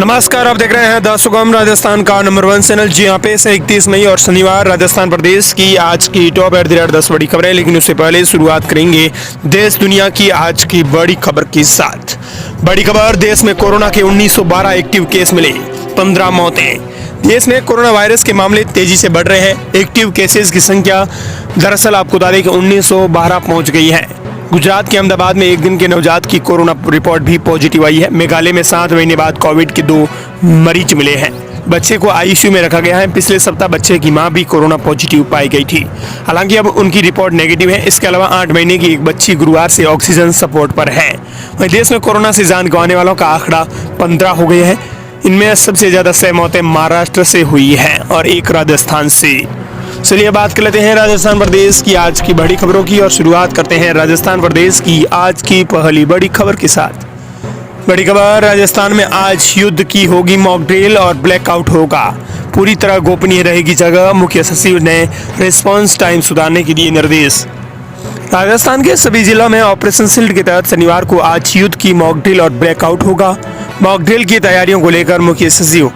नमस्कार, आप देख रहे हैं द सुगम राजस्थान का नंबर 1 चैनल। जी यहाँ पे से 31 मई और शनिवार राजस्थान प्रदेश की आज की टॉप एट द रेट 10 बड़ी खबरें। लेकिन उससे पहले शुरुआत करेंगे देश दुनिया की आज की बड़ी खबर के साथ। बड़ी खबर, देश में कोरोना के 1912 एक्टिव केस मिले, 15 मौतें। देश में कोरोना वायरस के मामले तेजी से बढ़ रहे हैं। एक्टिव केसेस की संख्या दरअसल आपको बता दें कि 1912 पहुंच गई है। गुजरात के अहमदाबाद में एक दिन के नवजात की कोरोना रिपोर्ट भी पॉजिटिव आई है। मेघालय में 7 महीने बाद कोविड के 2 मरीज मिले हैं। बच्चे को आईसीयू में रखा गया है। पिछले सप्ताह बच्चे की मां भी कोरोना पॉजिटिव पाई गई थी, हालांकि अब उनकी रिपोर्ट नेगेटिव है। इसके अलावा 8 महीने की एक बच्ची गुरुवार से ऑक्सीजन सपोर्ट पर है। वहीं देश में कोरोना से जान गंवाने वालों का आंकड़ा 15 हो गया है। इनमें सबसे ज्यादा 6 मौतें महाराष्ट्र से हुई है और 1 राजस्थान से। चलिए बात कर लेते हैं राजस्थान प्रदेश की आज की बड़ी खबरों की और शुरुआत करते हैं राजस्थान प्रदेश की आज की पहली बड़ी खबर के साथ। बड़ी खबर, राजस्थान में आज युद्ध की होगी मॉक ड्रिल और ब्लैकआउट होगा। पूरी तरह गोपनीय रहेगी जगह। मुख्य सचिव ने रिस्पांस टाइम सुधारने के दिए निर्देश। राजस्थान के सभी जिलों में ऑपरेशन शील्ड के तहत शनिवार को आज युद्ध की मॉक ड्रिल और ब्लैकआउट होगा। मॉक ड्रिल की तैयारियों को लेकर मुख्य सचिव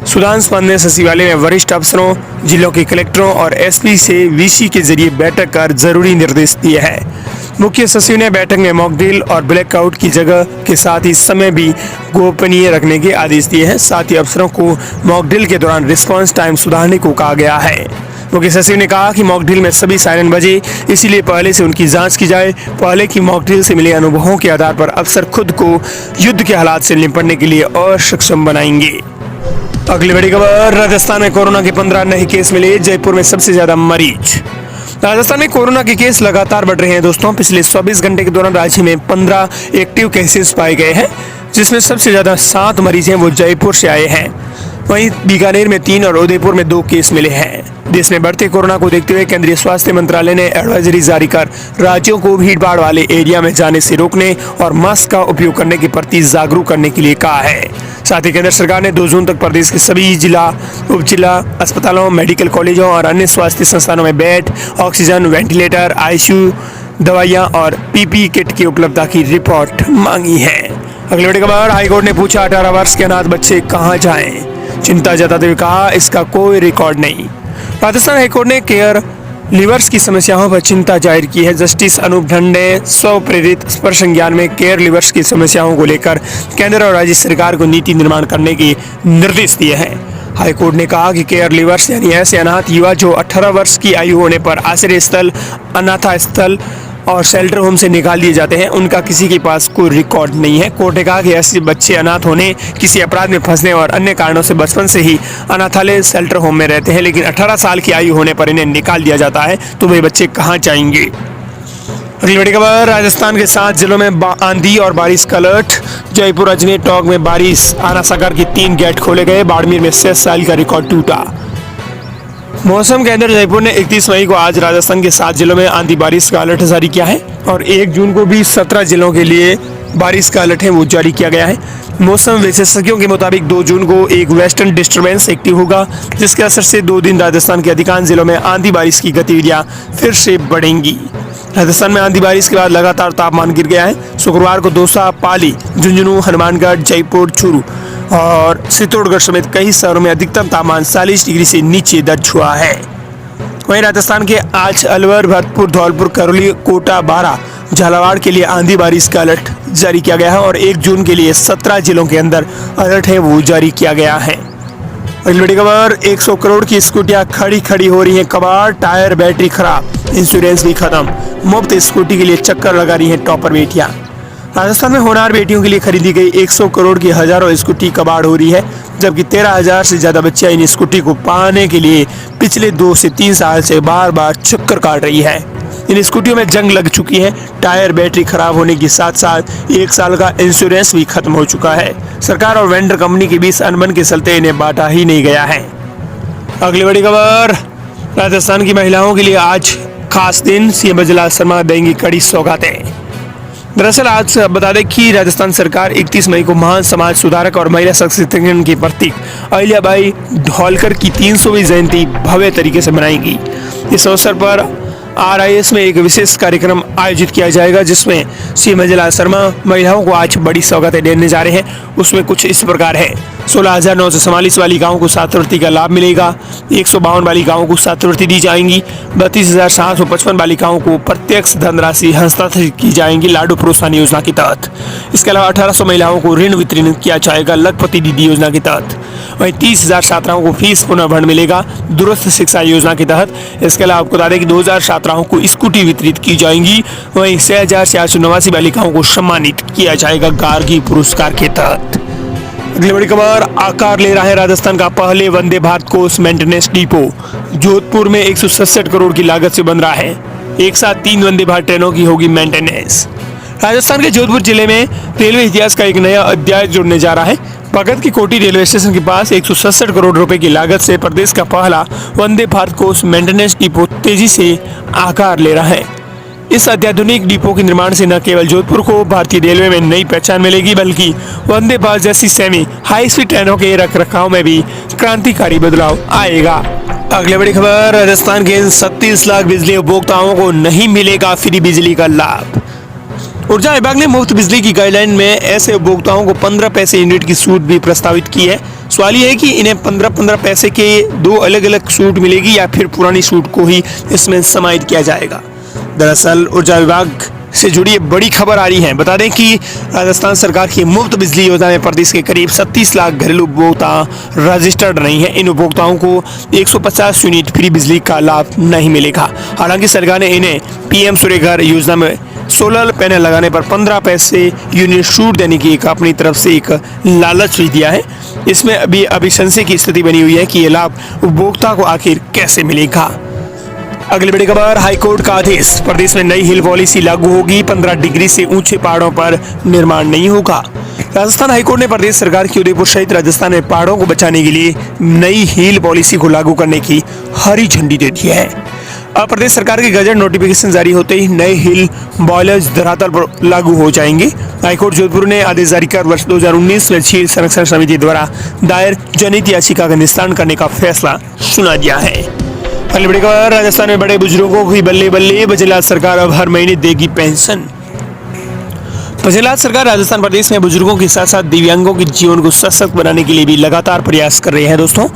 सुधांशु पांडे ने सचिवालय में वरिष्ठ अफसरों, जिलों के कलेक्टरों और एसपी से वीसी के जरिए बैठक कर जरूरी निर्देश दिए हैं। मुख्य सचिव ने बैठक में मॉक ड्रिल और ब्लैकआउट की जगह के साथ ही समय भी गोपनीय रखने के आदेश दिए हैं। साथ ही अफसरों को मॉक ड्रिल के दौरान रिस्पांस टाइम सुधारने को कहा गया है। मुख्य सचिव ने कहा कि मॉक ड्रिल में सभी सायरन बजे, इसीलिए पहले से उनकी जांच की जाए। पहले की मॉक ड्रिल से मिले अनुभवों के आधार पर अफसर खुद को युद्ध के हालात से निपटने के लिए और सक्षम बनाएंगे। अगली बड़ी खबर, राजस्थान में कोरोना के 15 नए केस मिले, जयपुर में सबसे ज्यादा मरीज। राजस्थान में कोरोना के केस लगातार बढ़ रहे हैं दोस्तों। पिछले 24 घंटे के दौरान राज्य में 15 एक्टिव केसेस पाए गए हैं, जिसमें सबसे ज्यादा 7 मरीज हैं वो जयपुर से आए हैं। वहीं बीकानेर में 3 और उदयपुर में 2 केस मिले हैं। देश में बढ़ते कोरोना को देखते हुए केंद्रीय स्वास्थ्य मंत्रालय ने एडवाइजरी जारी कर राज्यों को भीड़भाड़ वाले एरिया में जाने से रोकने और मास्क का उपयोग करने के प्रति जागरूक करने के लिए कहा है। साथ ही केंद्र सरकार ने 2 जून तक प्रदेश के सभी जिला, उप जिला अस्पतालों, मेडिकल कॉलेजों और अन्य स्वास्थ्य संस्थानों में बेड, ऑक्सीजन, वेंटिलेटर, आईसीयू, दवाइयां और पीपीई किट की उपलब्धता की रिपोर्ट मांगी है। अगली बड़ी खबर, हाईकोर्ट ने पूछा 18 वर्ष के अनाथ बच्चे कहां जाएं। चिंता जताते हुए कहा इसका कोई रिकॉर्ड नहीं। राजस्थान हाईकोर्ट ने केयर लिवर्स की समस्याओं पर चिंता जाहिर की है। जस्टिस अनूप ढंड ने स्व प्रेरित पर संज्ञान में केयर लिवर्स की समस्याओं को लेकर केंद्र और राज्य सरकार को नीति निर्माण करने के निर्देश दिए हैं। हाईकोर्ट ने कहा कि केयर लिवर्स यानी ऐसे अनाथ युवा जो 18 वर्ष की आयु होने पर आश्रय स्थल, अनाथ स्थल और शेल्टर होम से निकाल दिए जाते हैं, उनका किसी के पास कोई रिकॉर्ड नहीं है। कोर्ट ने कहा कि ऐसे बच्चे अनाथ होने, किसी अपराध में फंसने और अन्य कारणों से बचपन से ही अनाथालय, शेल्टर होम में रहते हैं, लेकिन 18 साल की आयु होने पर इन्हें निकाल दिया जाता है, तो वे बच्चे कहाँ जाएंगे। अगली बड़ी खबर, राजस्थान के 7 जिलों में आंधी और बारिश का अलर्ट। जयपुर, अजमेर, टोंक में बारिश, आना सागर के 3 गेट खोले गए। बाड़मेर में 6 साल का रिकॉर्ड टूटा। मौसम केंद्र जयपुर ने 31 मई को आज राजस्थान के 7 जिलों में आंधी बारिश का अलर्ट जारी किया है और 1 जून को भी 17 जिलों के लिए बारिश का अलर्ट है वो जारी किया गया है। मौसम विशेषज्ञों के मुताबिक 2 जून को एक वेस्टर्न डिस्टर्बेंस एक्टिव होगा, जिसके असर से 2 दिन राजस्थान के अधिकांश जिलों में आंधी बारिश की गतिविधियां फिर से बढ़ेंगी। राजस्थान में आंधी बारिश के बाद लगातार तापमान गिर गया है। शुक्रवार को दौसा, पाली, झुंझुनू, हनुमानगढ़, जयपुर, चूरू और चित्तौड़गढ़ समेत कई शहरों में अधिकतम तापमान 40 डिग्री से नीचे दर्ज हुआ है। वहीं राजस्थान के आज अलवर, भरतपुर, धौलपुर, करौली, कोटा, बारां, झालावाड़ के लिए आंधी बारिश का अलर्ट जारी किया गया है और 1 जून के लिए 17 जिलों के अंदर अलर्ट है वो जारी किया गया है। अगली बड़ी खबर, 100 करोड़ की स्कूटियां खड़ी हो रही हैं कबाड़, टायर बैटरी खराब, इंश्योरेंस भी खत्म। मुफ्त स्कूटी के लिए चक्कर लगा रही हैं टॉपर बेटियां। राजस्थान में होनहार बेटियों के लिए खरीदी गई 100 करोड़ की हजारों स्कूटी कबाड़ हो रही है, जबकि 13,000 से ज्यादा बच्चियां इन स्कूटी को पाने के लिए पिछले 2 से 3 साल से बार बार चक्कर काट रही है। इन स्कूटियों में जंग लग चुकी है। टायर, बैटरी खराब होने के साथ साथ 1 साल का इंश्योरेंस भी खत्म हो चुका है। सरकार और वेंडर कंपनी के बीच अनबन के चलते इन्हें बांटा ही नहीं गया है। अगली बड़ी खबर, राजस्थान की महिलाओं के लिए आज खास दिन, सीएम बजला शर्मा देंगी कड़ी सौगातें। दरअसल आज बता दें कि राजस्थान सरकार 31 मई को महान समाज सुधारक और महिला सशक्तिकरण की प्रतीक अहिल्याबाई ढोलकर की 300वीं जयंती भव्य तरीके से मनाएगी। इस अवसर पर RIS में एक विशेष कार्यक्रम आयोजित किया जाएगा, जिसमें सीएम मंजुला शर्मा महिलाओं को आज बड़ी सौगातें देने जा रहे हैं। उसमें कुछ इस प्रकार है: 16,944 बालिकाओं को छात्रवृत्ति का लाभ मिलेगा, 152 बालिकाओं को छात्रवृत्ति दी जाएंगी, 32,755 बालिकाओं को प्रत्यक्ष धनराशि हस्तांतरित की जाएंगी लाडू प्रोत्साहन योजना के तहत। इसके अलावा 1800 महिलाओं को ऋण वितरण किया जाएगा लखपति दीदी योजना के तहत। वहीं 30,000 छात्राओं को फीस पुनर्भरण मिलेगा दूरस्थ शिक्षा योजना के तहत। इसके अलावा आपको बता दें कि 2,000 छात्राओं को स्कूटी वितरित की जाएंगी। वहीं 6,489 बालिकाओं को सम्मानित किया जाएगा गार्गी पुरस्कार के तहत। अगली बड़ी खबर, आकार ले रहा है राजस्थान का पहले Vande Bharat coach maintenance depot. Jodhpur में 167 करोड़ की लागत से बन रहा है। एक साथ 3 वंदे भारत ट्रेनों की होगी मेंटेनेंस। राजस्थान के जोधपुर जिले में रेलवे इतिहास का एक नया अध्याय जुड़ने जा रहा है। भगत की कोठी रेलवे स्टेशन के पास 167 करोड़ रुपए की लागत से प्रदेश का पहला वंदे भारत कोच मेंटेनेंस डिपो तेजी से आकार ले रहा है। इस अत्याधुनिक डिपो के निर्माण से न केवल जोधपुर को भारतीय रेलवे में नई पहचान मिलेगी, बल्कि वंदे भारत जैसी सेमी हाई स्पीड ट्रेनों के रखरखाव में भी क्रांतिकारी बदलाव आएगा। अगली बड़ी खबर, राजस्थान के 37 लाख बिजली उपभोक्ताओं को नहीं मिलेगा फ्री बिजली का लाभ। ऊर्जा विभाग ने मुफ्त बिजली की गाइडलाइन में ऐसे उपभोक्ताओं को 15 पैसे यूनिट की छूट भी प्रस्तावित की है। सवाल यह है कि इन्हें 15-15 पैसे के 2 अलग-अलग छूट मिलेगी या फिर पुरानी छूट को ही इसमें समाहित किया जाएगा। दरअसल ऊर्जा विभाग से जुड़ी बड़ी खबर आ रही है। बता दें कि राजस्थान सरकार की मुफ्त बिजली योजना में प्रदेश के करीब 37 लाख घरेलू उपभोक्ता रजिस्टर्ड नहीं है। इन उपभोक्ताओं को 150 यूनिट फ्री बिजली का लाभ नहीं मिलेगा। हालांकि सरकार ने इन्हें PM सूर्य घर योजना में सोलर पैनल लगाने पर 15 पैसे यूनिट छूट देने की अपनी तरफ से एक लालच भी दिया है। इसमें अभी संशय की स्थिति बनी हुई है कि ये लाभ उपभोक्ता को आखिर कैसे मिलेगा। अगली बड़ी खबर, हाईकोर्ट का आदेश, प्रदेश में नई हिल पॉलिसी लागू होगी। 15 डिग्री से ऊंचे पहाड़ों पर निर्माण नहीं होगा। राजस्थान हाईकोर्ट ने प्रदेश सरकार की उदयपुर सहित राजस्थान में पहाड़ों को बचाने के लिए नई हिल पॉलिसी को लागू करने की हरी झंडी दे दी है। अब प्रदेश सरकार के गजट नोटिफिकेशन जारी होते ही नए हिल बॉयलर्स धरातल पर लागू हो जाएंगे। हाईकोर्ट जोधपुर ने आदेश जारी कर वर्ष 2019 में झील संरक्षण समिति द्वारा दायर जनहित याचिका का निस्तारण करने का फैसला सुना दिया है। अगली बड़ी खबर, राजस्थान में बड़े बुजुर्गों की बल्ले बल्ले, बजलाल सरकार अब हर महीने देगी पेंशन। बजलाल सरकार राजस्थान प्रदेश में बुजुर्गों के साथ साथ दिव्यांगों के जीवन को सशक्त बनाने के लिए भी लगातार प्रयास कर रही है। दोस्तों,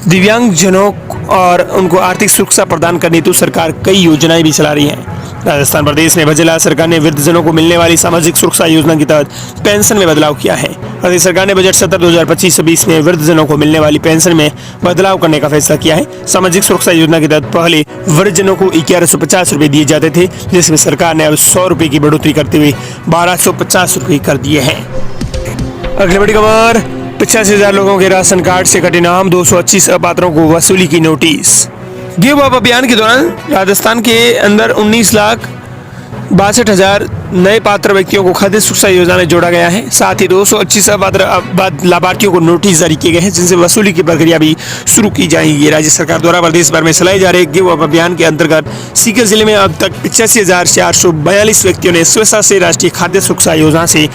दिव्यांग जनों और उनको आर्थिक सुरक्षा प्रदान करने हेतु सरकार कई योजनाएं भी चला रही है। राजस्थान प्रदेश में बजलाल सरकार ने वृद्धजनों को मिलने वाली सामाजिक सुरक्षा योजना के तहत पेंशन में बदलाव किया है। प्रदेश सरकार ने बजट सत्र 2025-26 में वृद्धजनों को मिलने वाली पेंशन में बदलाव करने का फैसला किया है। सामाजिक सुरक्षा योजना के तहत पहले वृद्धजनों को 1150 रुपए दिए जाते थे, जिसमें सरकार ने अब 100 रुपए की बढ़ोतरी करते हुए 1250 रुपए कर दिए हैं। अगली बड़ी खबर, 85,000 लोगों के राशन कार्ड से कटे नाम, 225 अपात्रों को वसूली की नोटिस। गिव अप अभियान के दौरान राजस्थान के अंदर 19,62,000 नए पात्र व्यक्तियों को खाद्य सुरक्षा योजना में जोड़ा गया है। साथ ही 225 अपात्र लाभार्थियों को नोटिस जारी किए गए हैं, जिनसे वसूली की प्रक्रिया भी शुरू की जाएगी। राज्य सरकार द्वारा प्रदेश भर में चलाए जा रहे गिव अप अभियान के अंतर्गत सीकर जिले में अब तक 85,442 व्यक्तियों ने स्वेच्छा से राष्ट्रीय खाद्य सुरक्षा योजना से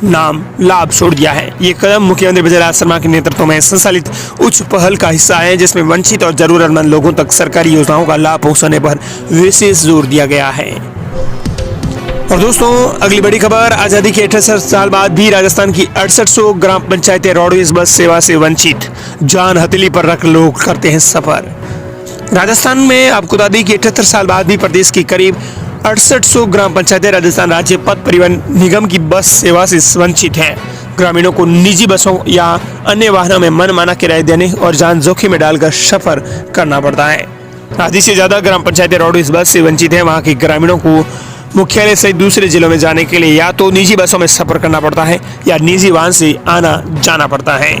नाम लाभ छोड़ दिया है। ये कदम मुख्यमंत्री बजलाल शर्मा के नेतृत्व में संचालित उच्च पहल का हिस्सा है, जिसमें वंचित और जरूरतमंद लोगों तक सरकारी योजनाओं का लाभ पहुंचाने पर विशेष जोर दिया गया है। और दोस्तों, अगली बड़ी खबर, आजादी के 78 साल बाद भी राजस्थान की 6800 ग्राम पंचायतें रोडवेज बस सेवा से वंचित। जान हथेली पर रख लोग करते हैं सफर। राजस्थान में आपको बता दें कि 78 साल बाद भी प्रदेश की करीब 6800 ग्राम पंचायतें राजस्थान राज्य पथ परिवहन निगम की बस सेवा से वंचित हैं। ग्रामीणों को निजी बसों या अन्य वाहनों में मनमाना किराए देने और जान जोखिम में डालकर सफर करना पड़ता है। आधी से ज्यादा ग्राम पंचायतें रोडवेज बस से वंचित हैं। वहां के ग्रामीणों को मुख्यालय सहित दूसरे जिलों में जाने के लिए या तो निजी बसों में सफर करना पड़ता है या निजी वाहन से आना जाना पड़ता है।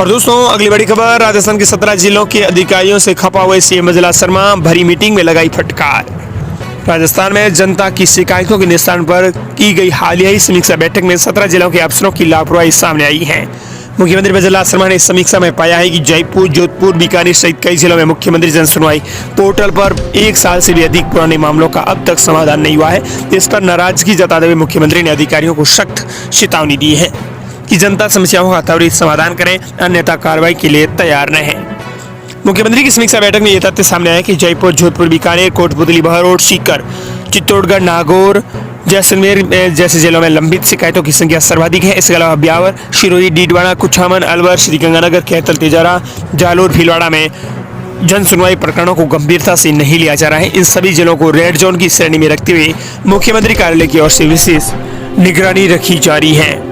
और दोस्तों, अगली बड़ी खबर, राजस्थान के 17 जिलों के अधिकारियों से खपा हुए सीएम मंजुला शर्मा, भरी मीटिंग में लगाई फटकार। राजस्थान में जनता की शिकायतों के निस्तारण पर की गई हालिया समीक्षा बैठक में 17 जिलों के अफसरों की लापरवाही सामने आई है। मुख्यमंत्री बजलाल शर्मा ने इस समीक्षा में पाया है कि जयपुर, जोधपुर, बीकानेर सहित कई जिलों में मुख्यमंत्री जन सुनवाई पोर्टल पर 1 साल से भी अधिक पुराने मामलों का अब तक समाधान नहीं हुआ है। इस पर नाराजगी जताते हुए मुख्यमंत्री ने अधिकारियों को सख्त चेतावनी दी है कि जनता समस्याओं का त्वरित समाधान करें, अन्यथा कार्रवाई के लिए तैयार रहें। मुख्यमंत्री की समीक्षा बैठक में यह तथ्य सामने आया कि जयपुर, जोधपुर, बीकानेर, कोटपुतली, बहरोड, सीकर, चित्तौड़गढ़, नागौर, जैसलमेर जैसे जिलों में लंबित शिकायतों की संख्या सर्वाधिक है। इसके अलावा ब्यावर, शिरोही, डीडवाना, कुछामन, अलवर, श्रीगंगानगर, कैथल, तेजारा, जालोर, भीलवाड़ा में जन सुनवाई प्रकरणों को गंभीरता से नहीं लिया जा रहा है। इन सभी जिलों को रेड जोन की श्रेणी में रखते हुए मुख्यमंत्री कार्यालय की ओर से विशेष निगरानी रखी जा रही है।